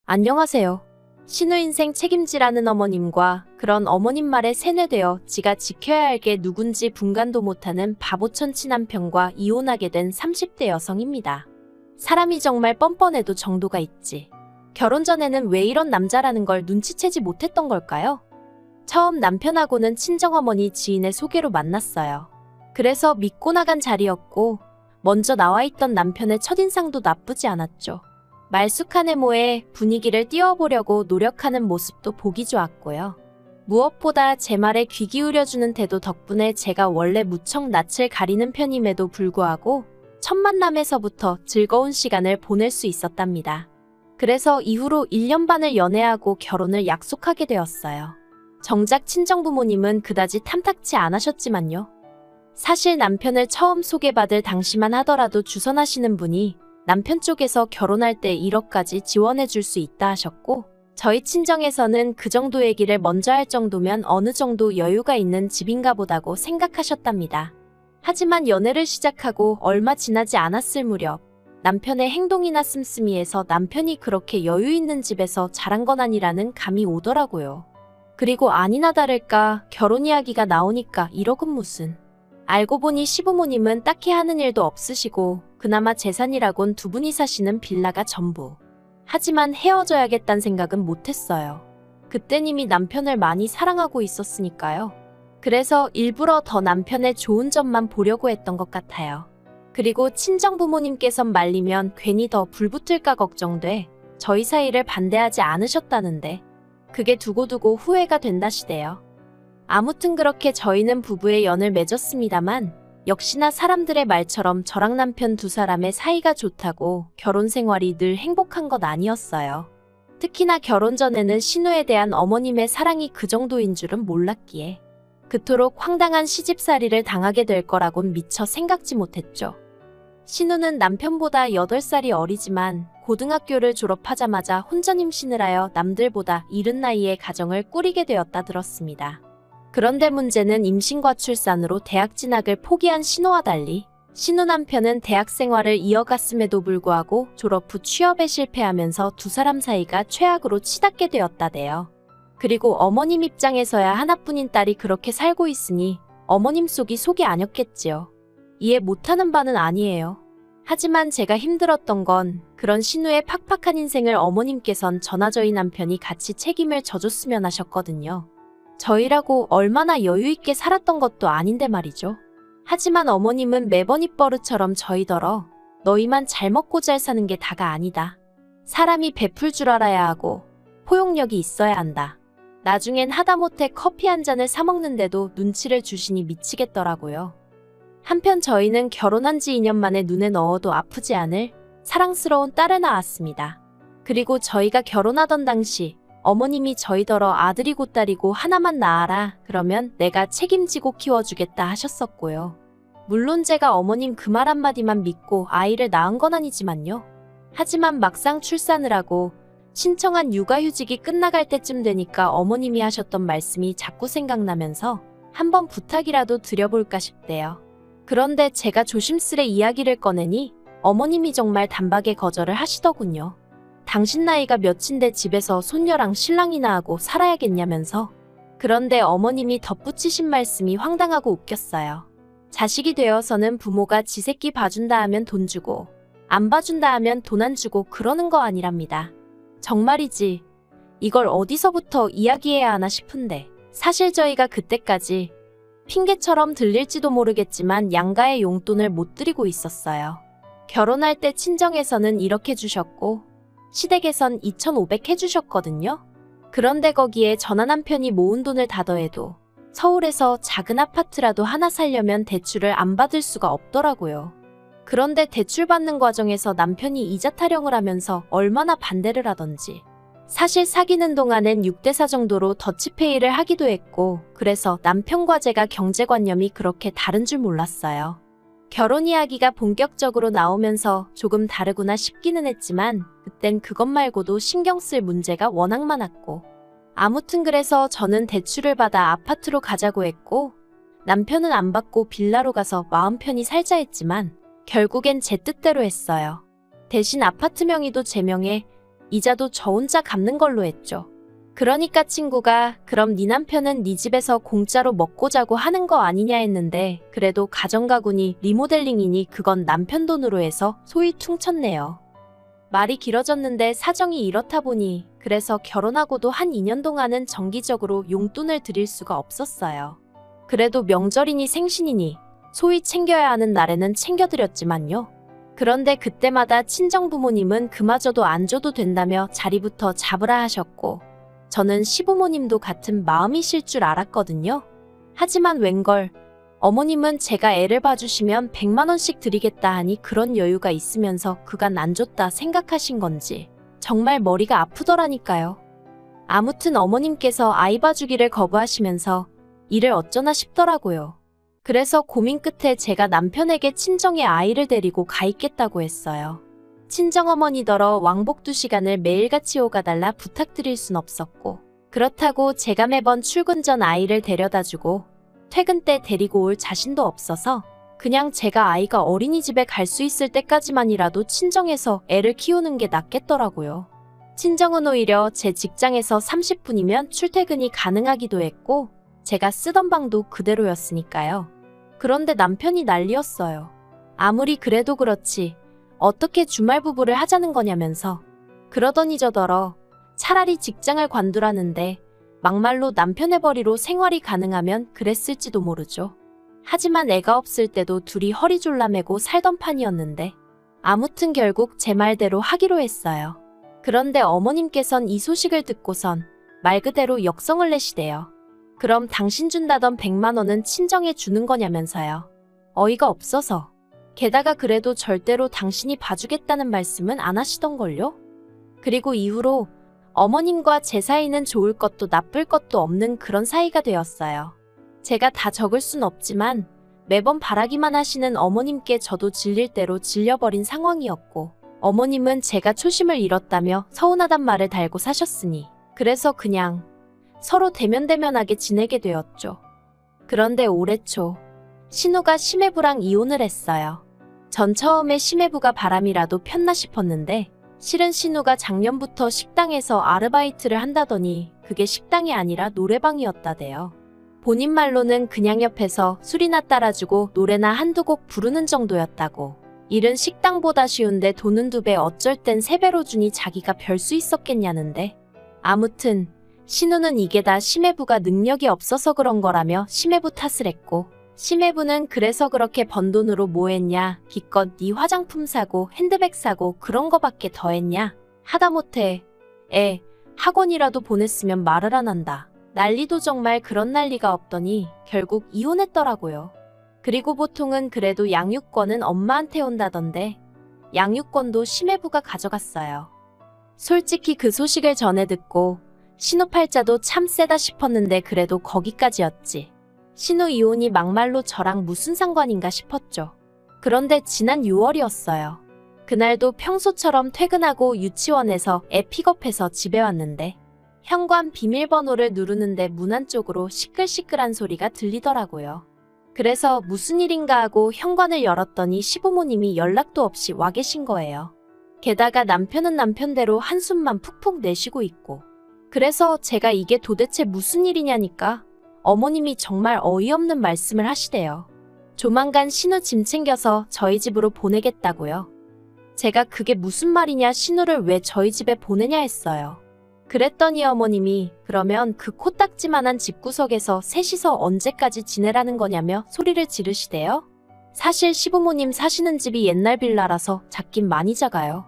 안녕하세요. 신우 인생 책임지라는 어머님과 그런 어머님 말에 세뇌되어 지가 지켜야 할 게 누군지 분간도 못하는 바보천치 남편과 이혼하게 된 30대 여성입니다. 사람이 정말 뻔뻔해도 정도가 있지. 결혼 전에는 왜 이런 남자라는 걸 눈치채지 못했던 걸까요? 처음 남편하고는 친정어머니 지인의 소개로 만났어요. 그래서 믿고 나간 자리였고 먼저 나와 있던 남편의 첫인상도 나쁘지 않았죠. 말쑥한 외모에 분위기를 띄워보려고 노력하는 모습도 보기 좋았고요. 무엇보다 제 말에 귀 기울여주는 태도 덕분에 제가 원래 무척 낯을 가리는 편임에도 불구하고 첫 만남에서부터 즐거운 시간을 보낼 수 있었답니다. 그래서 이후로 1년 반을 연애하고 결혼을 약속하게 되었어요. 정작 친정부모님은 그다지 탐탁치 않으셨지만요. 사실 남편을 처음 소개받을 당시만 하더라도 주선하시는 분이 남편 쪽에서 결혼할 때 1억까지 지원해 줄 수 있다 하셨고, 저희 친정에서는 그 정도 얘기를 먼저 할 정도면 어느 정도 여유가 있는 집인가 보다고 생각하셨답니다. 하지만 연애를 시작하고 얼마 지나지 않았을 무렵 남편의 행동이나 씀씀이에서 남편이 그렇게 여유 있는 집에서 자란 건 아니라는 감이 오더라고요. 그리고 아니나 다를까 결혼 이야기가 나오니까 1억은 무슨. 알고 보니 시부모님은 딱히 하는 일도 없으시고 그나마 재산이라곤 두 분이 사시는 빌라가 전부. 하지만 헤어져야겠다는 생각은 못했어요. 그땐 이미 남편을 많이 사랑하고 있었으니까요. 그래서 일부러 더 남편의 좋은 점만 보려고 했던 것 같아요. 그리고 친정부모님께선 말리면 괜히 더 불붙을까 걱정돼 저희 사이를 반대하지 않으셨다는데 그게 두고두고 후회가 된다시대요. 아무튼 그렇게 저희는 부부의 연을 맺었습니다만 역시나 사람들의 말처럼 저랑 남편 두 사람의 사이가 좋다고 결혼 생활이 늘 행복한 건 아니었어요. 특히나 결혼 전에는 신우에 대한 어머님의 사랑이 그 정도인 줄은 몰랐기에 그토록 황당한 시집살이를 당하게 될 거라곤 미처 생각지 못했죠. 신우는 남편보다 8살이 어리지만 고등학교를 졸업하자마자 혼전 임신을 하여 남들보다 이른 나이에 가정을 꾸리게 되었다 들었습니다. 그런데 문제는 임신과 출산으로 대학 진학을 포기한 신우와 달리 신우 남편은 대학 생활을 이어갔음에도 불구하고 졸업 후 취업에 실패하면서 두 사람 사이가 최악으로 치닫게 되었다네요. 그리고 어머님 입장에서야 하나뿐인 딸이 그렇게 살고 있으니 어머님 속이 아니었겠지요. 이해 못하는 바는 아니에요. 하지만 제가 힘들었던 건 그런 신우의 팍팍한 인생을 어머님께선 저나 저희 남편이 같이 책임을 져줬으면 하셨거든요. 저희라고 얼마나 여유있게 살았던 것도 아닌데 말이죠. 하지만 어머님은 매번 입버릇처럼 저희더러 너희만 잘 먹고 잘 사는 게 다가 아니다. 사람이 베풀 줄 알아야 하고 포용력이 있어야 한다. 나중엔 하다못해 커피 한 잔을 사 먹는데도 눈치를 주시니 미치겠더라고요. 한편 저희는 결혼한 지 2년 만에 눈에 넣어도 아프지 않을 사랑스러운 딸을 낳았습니다. 그리고 저희가 결혼하던 당시 어머님이 저희더러 아들이고 딸이고 하나만 낳아라 그러면 내가 책임지고 키워주겠다 하셨었고요. 물론 제가 어머님 그 말 한마디만 믿고 아이를 낳은 건 아니지만요. 하지만 막상 출산을 하고 신청한 육아휴직이 끝나갈 때쯤 되니까 어머님이 하셨던 말씀이 자꾸 생각나면서 한번 부탁이라도 드려볼까 싶대요. 그런데 제가 조심스레 이야기를 꺼내니 어머님이 정말 단박에 거절을 하시더군요. 당신 나이가 몇인데 집에서 손녀랑 신랑이나 하고 살아야겠냐면서. 그런데 어머님이 덧붙이신 말씀이 황당하고 웃겼어요. 자식이 되어서는 부모가 지 새끼 봐준다 하면 돈 주고 안 봐준다 하면 돈 안 주고 그러는 거 아니랍니다. 정말이지 이걸 어디서부터 이야기해야 하나 싶은데 사실 저희가 그때까지 핑계처럼 들릴지도 모르겠지만 양가의 용돈을 못 드리고 있었어요. 결혼할 때 친정에서는 1억 해주셨고 시댁에선 2,500 해주셨거든요. 그런데 거기에 저나 남편이 모은 돈을 다 더해도 서울에서 작은 아파트라도 하나 살려면 대출을 안 받을 수가 없더라고요. 그런데 대출 받는 과정에서 남편이 이자 타령을 하면서 얼마나 반대를 하던지. 사실 사귀는 동안엔 6대4 정도로 더치페이를 하기도 했고 그래서 남편과 제가 경제관념이 그렇게 다른 줄 몰랐어요. 결혼 이야기가 본격적으로 나오면서 조금 다르구나 싶기는 했지만 그땐 그것 말고도 신경 쓸 문제가 워낙 많았고 아무튼 그래서 저는 대출을 받아 아파트로 가자고 했고 남편은 안 받고 빌라로 가서 마음 편히 살자 했지만 결국엔 제 뜻대로 했어요. 대신 아파트 명의도 제 명에 이자도 저 혼자 갚는 걸로 했죠. 그러니까 친구가 그럼 네 남편은 네 집에서 공짜로 먹고 자고 하는 거 아니냐 했는데 그래도 가정가구니 리모델링이니 그건 남편 돈으로 해서 소위 퉁쳤네요. 말이 길어졌는데 사정이 이렇다 보니 그래서 결혼하고도 한 2년 동안은 정기적으로 용돈을 드릴 수가 없었어요. 그래도 명절이니 생신이니 소위 챙겨야 하는 날에는 챙겨드렸지만요. 그런데 그때마다 친정부모님은 그마저도 안 줘도 된다며 자리부터 잡으라 하셨고 저는 시부모님도 같은 마음이실 줄 알았거든요. 하지만 웬걸 어머님은 제가 애를 봐주시면 100만 원씩 드리겠다 하니 그런 여유가 있으면서 그간 안 줬다 생각하신 건지 정말 머리가 아프더라니까요. 아무튼 어머님께서 아이 봐주기를 거부하시면서 일을 어쩌나 싶더라고요. 그래서 고민 끝에 제가 남편에게 친정에 아이를 데리고 가 있겠다고 했어요. 친정어머니더러 왕복 2시간을 매일같이 오가달라 부탁드릴 순 없었고 그렇다고 제가 매번 출근 전 아이를 데려다주고 퇴근 때 데리고 올 자신도 없어서 그냥 제가 아이가 어린이집에 갈 수 있을 때까지만이라도 친정에서 애를 키우는 게 낫겠더라고요. 친정은 오히려 제 직장에서 30분이면 출퇴근이 가능하기도 했고 제가 쓰던 방도 그대로였으니까요. 그런데 남편이 난리였어요. 아무리 그래도 그렇지 어떻게 주말 부부를 하자는 거냐면서 그러더니 저더러 차라리 직장을 관두라는데 막말로 남편의 벌이로 생활이 가능하면 그랬을지도 모르죠. 하지만 애가 없을 때도 둘이 허리 졸라매고 살던 판이었는데 아무튼 결국 제 말대로 하기로 했어요. 그런데 어머님께선 이 소식을 듣고선 말 그대로 역성을 내시대요. 그럼 당신 준다던 100만 원은 친정에 주는 거냐면서요. 어이가 없어서. 게다가 그래도 절대로 당신이 봐주겠다는 말씀은 안 하시던걸요? 그리고 이후로 어머님과 제 사이는 좋을 것도 나쁠 것도 없는 그런 사이가 되었어요. 제가 다 적을 순 없지만 매번 바라기만 하시는 어머님께 저도 질릴 대로 질려버린 상황이었고 어머님은 제가 초심을 잃었다며 서운하단 말을 달고 사셨으니 그래서 그냥 서로 대면대면하게 지내게 되었죠. 그런데 올해 초 신우가 심해부랑 이혼을 했어요. 전 처음에 심해부가 바람이라도 폈나 싶었는데 실은 신우가 작년부터 식당에서 아르바이트를 한다더니 그게 식당이 아니라 노래방이었다대요. 본인 말로는 그냥 옆에서 술이나 따라주고 노래나 한두 곡 부르는 정도였다고. 일은 식당보다 쉬운데 돈은 2배 어쩔 땐 3배로 주니 자기가 별 수 있었겠냐는데 아무튼 신우는 이게 다 심해부가 능력이 없어서 그런 거라며 심해부 탓을 했고 심해부는 그래서 그렇게 번 돈으로 뭐 했냐 기껏 네 화장품 사고 핸드백 사고 그런 거밖에 더 했냐 하다못해 애 학원이라도 보냈으면 말을 안 한다. 난리도 정말 그런 난리가 없더니 결국 이혼했더라고요. 그리고 보통은 그래도 양육권은 엄마한테 온다던데 양육권도 심해부가 가져갔어요. 솔직히 그 소식을 전해 듣고 신우 팔자도 참 세다 싶었는데 그래도 거기까지였지. 신우 이혼이 막말로 저랑 무슨 상관인가 싶었죠. 그런데 지난 6월이었어요. 그날도 평소처럼 퇴근하고 유치원에서 애 픽업해서 집에 왔는데 현관 비밀번호를 누르는데 문 안쪽으로 시끌시끌한 소리가 들리더라고요. 그래서 무슨 일인가 하고 현관을 열었더니 시부모님이 연락도 없이 와 계신 거예요. 게다가 남편은 남편대로 한숨만 푹푹 내쉬고 있고 그래서 제가 이게 도대체 무슨 일이냐니까 어머님이 정말 어이없는 말씀을 하시대요. 조만간 신우 짐 챙겨서 저희 집으로 보내겠다고요. 제가 그게 무슨 말이냐 신우를 왜 저희 집에 보내냐 했어요. 그랬더니 어머님이 그러면 그 코딱지만한 집구석에서 셋이서 언제까지 지내라는 거냐며 소리를 지르시대요. 사실 시부모님 사시는 집이 옛날 빌라라서 작긴 많이 작아요.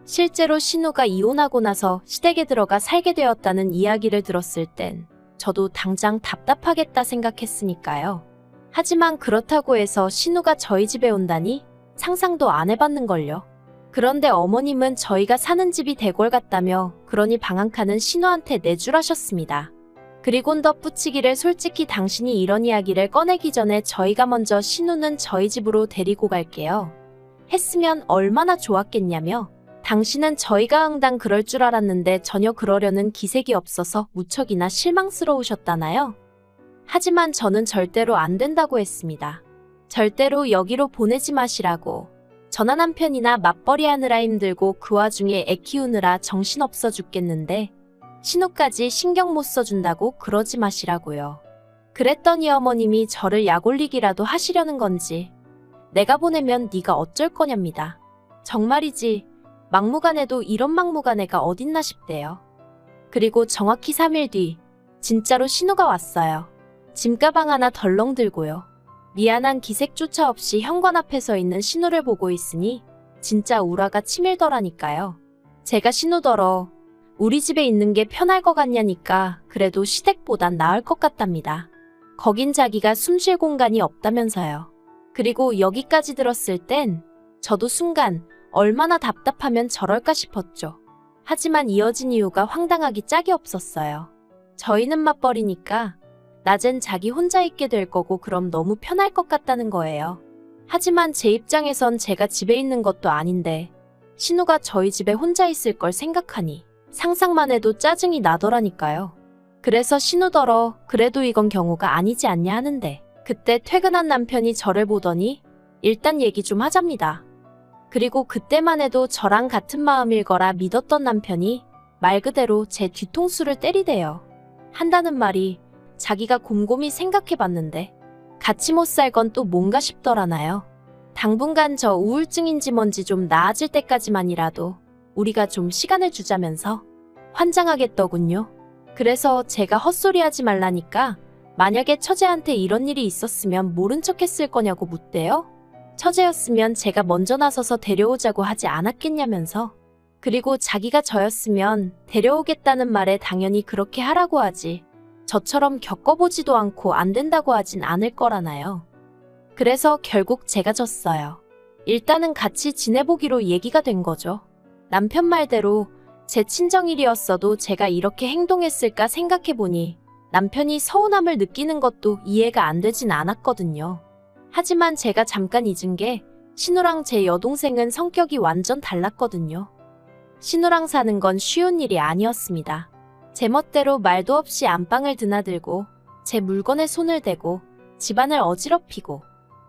실제로 신우가 이혼하고 나서 시댁에 들어가 살게 되었다는 이야기를 들었을 땐 저도 당장 답답하겠다 생각했으니까요. 하지만 그렇다고 해서 신우가 저희 집에 온다니 상상도 안 해봤는걸요. 그런데 어머님은 저희가 사는 집이 대궐 같다며 그러니 방 한 칸은 신우한테 내주라셨습니다. 그리곤 덧붙이기를 솔직히 당신이 이런 이야기를 꺼내기 전에 저희가 먼저 신우는 저희 집으로 데리고 갈게요. 했으면 얼마나 좋았겠냐며 당신은 저희가 응당 그럴 줄 알았는데 전혀 그러려는 기색이 없어서 무척이나 실망스러우셨다나요? 하지만 저는 절대로 안 된다고 했습니다. 절대로 여기로 보내지 마시라고. 전화 남편이나 맞벌이 하느라 힘들고 그 와중에 애 키우느라 정신없어 죽겠는데 신우까지 신경 못 써준다고 그러지 마시라고요. 그랬더니 어머님이 저를 약올리기라도 하시려는 건지 내가 보내면 네가 어쩔 거냐입니다. 정말이지 막무가내도 이런 막무가내가 어딨나 싶대요. 그리고 정확히 3일 뒤 진짜로 신우가 왔어요. 짐가방 하나 덜렁 들고요. 미안한 기색조차 없이 현관 앞에 서 있는 신우를 보고 있으니 진짜 우라가 치밀더라니까요. 제가 신우더러 우리 집에 있는 게 편할 것 같냐니까 그래도 시댁보단 나을 것 같답니다. 거긴 자기가 숨 쉴 공간이 없다면서요. 그리고 여기까지 들었을 땐 저도 순간 얼마나 답답하면 저럴까 싶었죠. 하지만 이어진 이유가 황당하기 짝이 없었어요. 저희는 맞벌이니까 낮엔 자기 혼자 있게 될 거고 그럼 너무 편할 것 같다는 거예요. 하지만 제 입장에선 제가 집에 있는 것도 아닌데 신우가 저희 집에 혼자 있을 걸 생각하니 상상만 해도 짜증이 나더라니까요. 그래서 신우더러 그래도 이건 경우가 아니지 않냐 하는데 그때 퇴근한 남편이 저를 보더니 일단 얘기 좀 하잡니다. 그리고 그때만 해도 저랑 같은 마음일 거라 믿었던 남편이 말 그대로 제 뒤통수를 때리대요. 한다는 말이 자기가 곰곰이 생각해봤는데 같이 못 살 건 또 뭔가 싶더라나요. 당분간 저 우울증인지 뭔지 좀 나아질 때까지만이라도 우리가 좀 시간을 주자면서 환장하겠더군요. 그래서 제가 헛소리하지 말라니까 만약에 처제한테 이런 일이 있었으면 모른 척 했을 거냐고 묻대요. 처제였으면 제가 먼저 나서서 데려오자고 하지 않았겠냐면서. 그리고 자기가 저였으면 데려오겠다는 말에 당연히 그렇게 하라고 하지. 저처럼 겪어보지도 않고 안 된다고 하진 않을 거라나요. 그래서 결국 제가 졌어요. 일단은 같이 지내보기로 얘기가 된 거죠. 남편 말대로 제 친정일이었어도 제가 이렇게 행동했을까 생각해보니 남편이 서운함을 느끼는 것도 이해가 안 되진 않았거든요. 하지만 제가 잠깐 잊은 게 신우랑 제 여동생은 성격이 완전 달랐거든요. 신우랑 사는 건 쉬운 일이 아니었습니다. 제 멋대로 말도 없이 안방을 드나들고 제 물건에 손을 대고 집안을 어지럽히고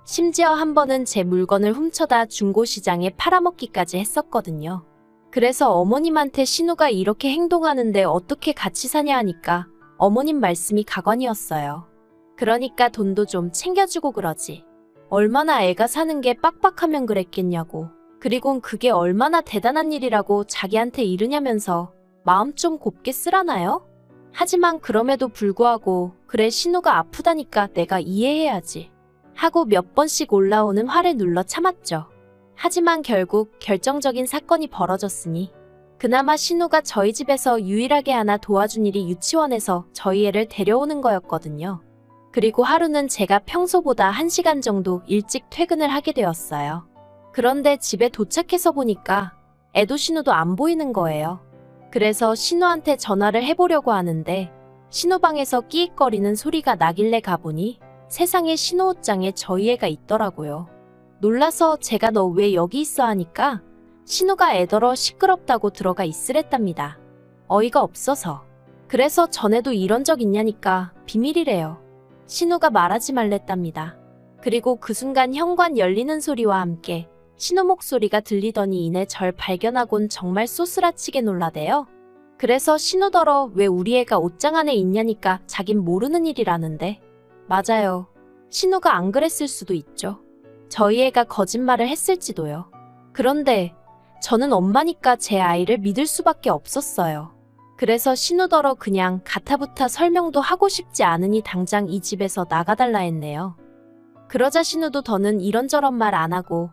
심지어 한 번은 제 물건을 훔쳐다 중고시장에 팔아먹기까지 했었거든요. 그래서 어머님한테 신우가 이렇게 행동하는데 어떻게 같이 사냐 하니까 어머님 말씀이 가관이었어요. 그러니까 돈도 좀 챙겨주고 그러지. 얼마나 애가 사는 게 빡빡하면 그랬겠냐고. 그리곤 그게 얼마나 대단한 일이라고 자기한테 이르냐면서 마음 좀 곱게 쓰라나요? 하지만 그럼에도 불구하고 그래 신우가 아프다니까 내가 이해해야지 하고 몇 번씩 올라오는 화를 눌러 참았죠. 하지만 결국 결정적인 사건이 벌어졌으니 그나마 신우가 저희 집에서 유일하게 하나 도와준 일이 유치원에서 저희 애를 데려오는 거였거든요. 그리고 하루는 제가 평소보다 1시간 정도 일찍 퇴근을 하게 되었어요. 그런데 집에 도착해서 보니까 애도 신우도 안 보이는 거예요. 그래서 신우한테 전화를 해보려고 하는데 신우 방에서 끼익거리는 소리가 나길래 가보니 세상에 신우 옷장에 저희 애가 있더라고요. 놀라서 제가 너 왜 여기 있어 하니까 신우가 애더러 시끄럽다고 들어가 있으랬답니다. 어이가 없어서. 그래서 전에도 이런 적 있냐니까 비밀이래요. 신우가 말하지 말랬답니다. 그리고 그 순간 현관 열리는 소리와 함께 신우 목소리가 들리더니 이내 절 발견하곤 정말 쏘스라치게 놀라대요. 그래서 신우더러 왜 우리 애가 옷장 안에 있냐니까 자긴 모르는 일이라는데. 맞아요. 신우가 안 그랬을 수도 있죠. 저희 애가 거짓말을 했을지도요. 그런데 저는 엄마니까 제 아이를 믿을 수밖에 없었어요. 그래서 신우더러 그냥 가타부타 설명도 하고 싶지 않으니 당장 이 집에서 나가달라 했네요. 그러자 신우도 더는 이런저런 말 안 하고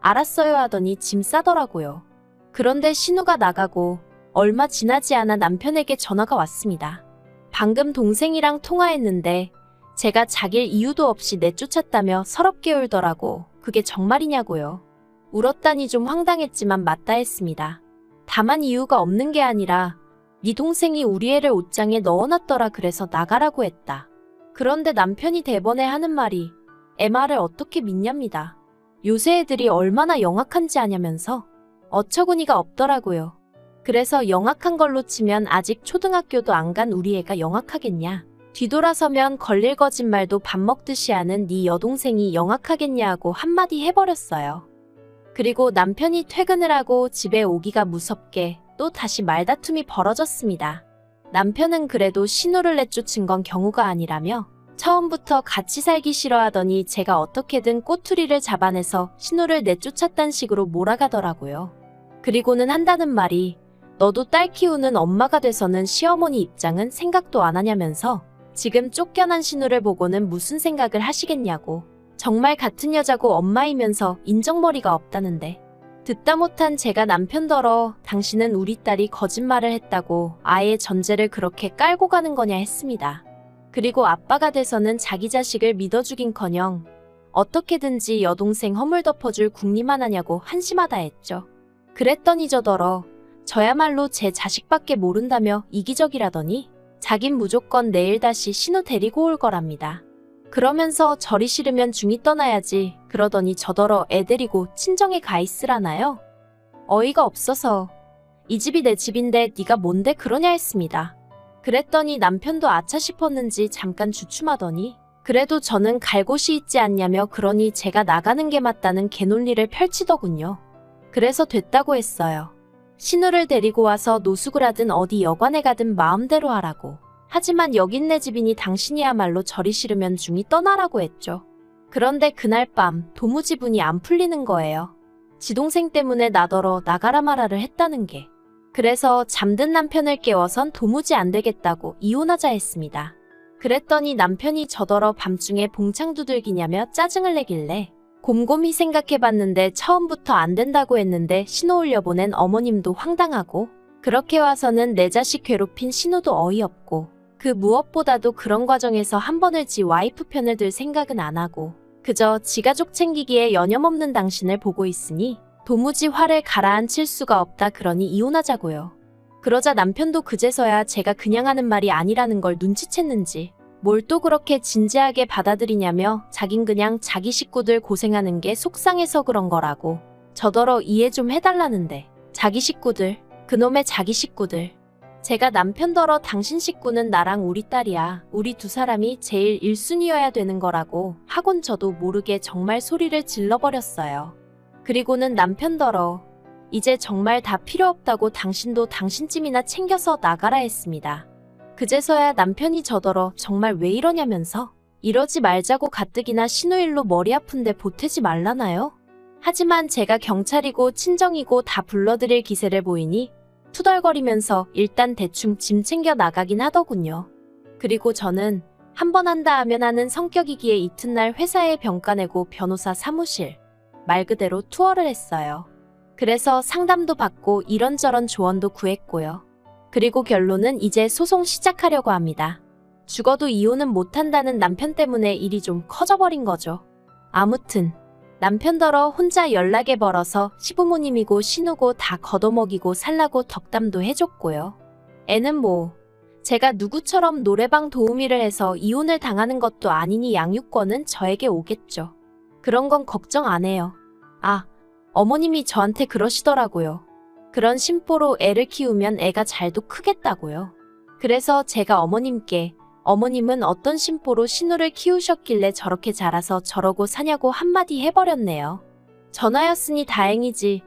알았어요 하더니 짐 싸더라고요. 그런데 신우가 나가고 얼마 지나지 않아 남편에게 전화가 왔습니다. 방금 동생이랑 통화했는데 제가 자길 이유도 없이 내쫓았다며 서럽게 울더라고. 그게 정말이냐고요. 울었다니 좀 황당했지만 맞다 했습니다. 다만 이유가 없는 게 아니라 네 동생이 우리 애를 옷장에 넣어놨더라 그래서 나가라고 했다. 그런데 남편이 대번에 하는 말이 애 말을 어떻게 믿냐입니다. 요새 애들이 얼마나 영악한지 아냐면서 어처구니가 없더라고요. 그래서 영악한 걸로 치면 아직 초등학교도 안 간 우리 애가 영악하겠냐. 뒤돌아서면 걸릴 거짓말도 밥 먹듯이 하는 네 여동생이 영악하겠냐 하고 한마디 해버렸어요. 그리고 남편이 퇴근을 하고 집에 오기가 무섭게 또 다시 말다툼이 벌어졌습니다. 남편은 그래도 신호를 내쫓은 건 경우가 아니라며 처음부터 같이 살기 싫어하더니 제가 어떻게든 꼬투리를 잡아내서 신호를 내쫓았단 식으로 몰아가더라고요. 그리고는 한다는 말이 너도 딸 키우는 엄마가 돼서는 시어머니 입장은 생각도 안 하냐면서 지금 쫓겨난 신우를 보고는 무슨 생각을 하시겠냐고. 정말 같은 여자고 엄마이면서 인정머리가 없다는데. 듣다 못한 제가 남편더러 당신은 우리 딸이 거짓말을 했다고 아예 전제를 그렇게 깔고 가는 거냐 했습니다. 그리고 아빠가 돼서는 자기 자식을 믿어주긴커녕 어떻게든지 여동생 허물 덮어줄 궁리만 하냐고 한심하다 했죠. 그랬더니 저더러 저야말로 제 자식밖에 모른다며 이기적이라더니 자긴 무조건 내일 다시 신우 데리고 올 거랍니다. 그러면서 저리 싫으면 중이 떠나야지 그러더니 저더러 애 데리고 친정에 가 있으라나요? 어이가 없어서 이 집이 내 집인데 네가 뭔데 그러냐 했습니다. 그랬더니 남편도 아차 싶었는지 잠깐 주춤하더니 그래도 저는 갈 곳이 있지 않냐며 그러니 제가 나가는 게 맞다는 개논리를 펼치더군요. 그래서 됐다고 했어요. 신우를 데리고 와서 노숙을 하든 어디 여관에 가든 마음대로 하라고. 하지만 여긴 내 집이니 당신이야말로 저리 싫으면 중이 떠나라고 했죠. 그런데 그날 밤 도무지 분이 안 풀리는 거예요. 지동생 때문에 나더러 나가라 마라를 했다는 게. 그래서 잠든 남편을 깨워선 도무지 안 되겠다고 이혼하자 했습니다. 그랬더니 남편이 저더러 밤중에 봉창 두들기냐며 짜증을 내길래 곰곰이 생각해봤는데 처음부터 안 된다고 했는데 신호 올려보낸 어머님도 황당하고 그렇게 와서는 내 자식 괴롭힌 신우도 어이없고 그 무엇보다도 그런 과정에서 한 번을 지 와이프 편을 들 생각은 안 하고 그저 지 가족 챙기기에 여념없는 당신을 보고 있으니 도무지 화를 가라앉힐 수가 없다 그러니 이혼하자고요. 그러자 남편도 그제서야 제가 그냥 하는 말이 아니라는 걸 눈치챘는지 뭘 또 그렇게 진지하게 받아들이냐며 자긴 그냥 자기 식구들 고생하는 게 속상해서 그런 거라고 저더러 이해 좀 해달라는데 자기 식구들, 그놈의 자기 식구들. 제가 남편더러 당신 식구는 나랑 우리 딸이야. 우리 두 사람이 제일 1순위여야 되는 거라고 하곤 저도 모르게 정말 소리를 질러버렸어요. 그리고는 남편더러 이제 정말 다 필요 없다고 당신도 당신쯤이나 챙겨서 나가라 했습니다. 그제서야 남편이 저더러 정말 왜 이러냐면서 이러지 말자고 가뜩이나 신우일로 머리 아픈데 보태지 말라나요? 하지만 제가 경찰이고 친정이고 다 불러드릴 기세를 보이니 투덜거리면서 일단 대충 짐 챙겨 나가긴 하더군요. 그리고 저는 한 번 한다 하면 하는 성격이기에 이튿날 회사에 병가 내고 변호사 사무실 말 그대로 투어를 했어요. 그래서 상담도 받고 이런저런 조언도 구했고요. 그리고 결론은 이제 소송 시작하려고 합니다. 죽어도 이혼은 못한다는 남편 때문에 일이 좀 커져버린 거죠. 아무튼 남편더러 혼자 연락에 벌어서 시부모님이고 신우고 다 걷어먹이고 살라고 덕담도 해줬고요. 애는 뭐 제가 누구처럼 노래방 도우미를 해서 이혼을 당하는 것도 아니니 양육권은 저에게 오겠죠. 그런 건 걱정 안 해요. 아, 어머님이 저한테 그러시더라고요. 그런 심보로 애를 키우면 애가 잘도 크겠다고요. 그래서 제가 어머님께 어머님은 어떤 심보로 신우를 키우셨길래 저렇게 자라서 저러고 사냐고 한마디 해버렸네요. 전화였으니 다행이지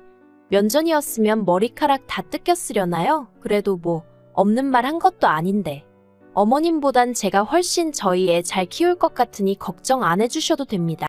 면전이었으면 머리카락 다 뜯겼으려나요? 그래도 뭐 없는 말 한 것도 아닌데 어머님보단 제가 훨씬 저희 애 잘 키울 것 같으니 걱정 안 해주셔도 됩니다.